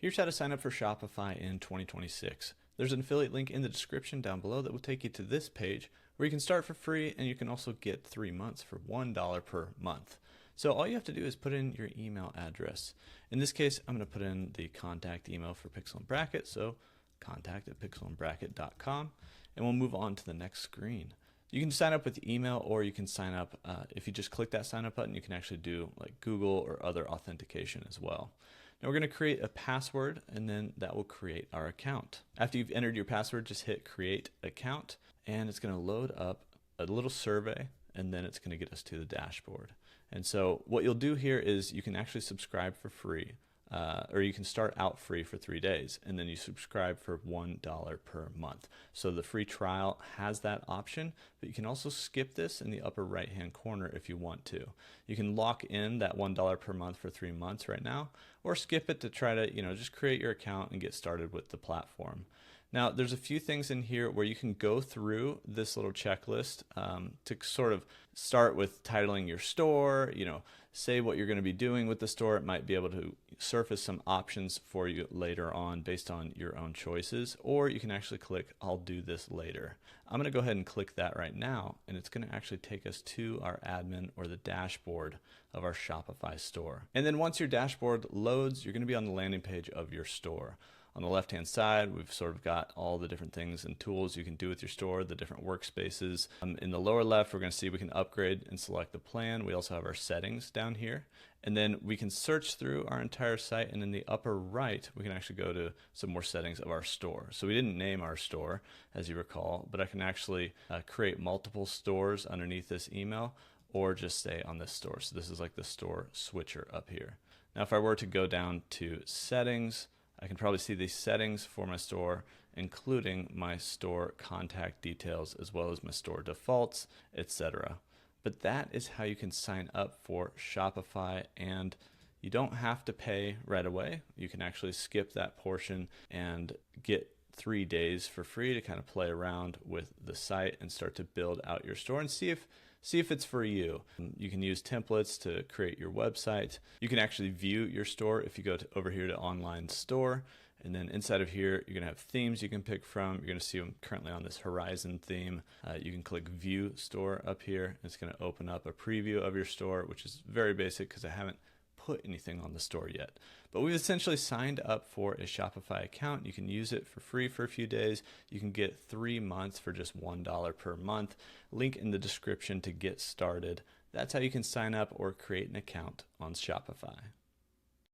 Here's how to sign up for Shopify in 2026. There's an affiliate link in the description down below that will take you to this page where you can start for free, and you can also get 3 months for $1 per month. So all you have to do is put in your email address. In this case, I'm going to put in the contact email for Pixel and Bracket, so contact@pixelandbracket.com, and we'll move on to the next screen. You can sign up with email, or you can sign up, if you just click that sign up button, you can actually do like Google or other authentication as well. Now we're going to create a password, and then that will create our account. After you've entered your password, just hit create account, and it's going to load up a little survey, and then it's going to get us to the dashboard. And so what you'll do here is you can actually subscribe for free. Or you can start out free for 3 days, and then you subscribe for $1 per month. So the free trial has that option, but you can also skip this in the upper right hand corner if you want to. You can lock in that $1 per month for 3 months right now, or skip it to try to just create your account and get started with the platform. Now, there's a few things in here where you can go through this little checklist to sort of start with titling your store, say what you're going to be doing with the store. It might be able to surface some options for you later on based on your own choices, or you can actually click, I'll do this later. I'm going to go ahead and click that right now, and it's going to actually take us to our admin or the dashboard of our Shopify store. And then once your dashboard loads, you're going to be on the landing page of your store. On the left-hand side, we've sort of got all the different things and tools you can do with your store, the different workspaces. In the lower left, we're going to see we can upgrade and select the plan. We also have our settings down here. And then we can search through our entire site, and in the upper right, we can actually go to some more settings of our store. So we didn't name our store, as you recall, but I can actually create multiple stores underneath this email, or just stay on this store. So this is like the store switcher up here. Now, if I were to go down to settings, I can probably see the settings for my store, including my store contact details, as well as my store defaults, etc. But that is how you can sign up for Shopify, and you don't have to pay right away. You can actually skip that portion and get 3 days for free to kind of play around with the site and start to build out your store and see if it's for you. You can use templates to create your website. You can actually view your store if you go over here to online store, and then inside of here you're going to have themes you can pick from. You're going to see them currently on this Horizon theme. You can click view store up here. It's going to open up a preview of your store, which is very basic because I haven't put anything on the store yet. But we've essentially signed up for a Shopify account. You can use it for free for a few days. You can get 3 months for just $1 per month. Link in the description to get started. That's how you can sign up or create an account on Shopify.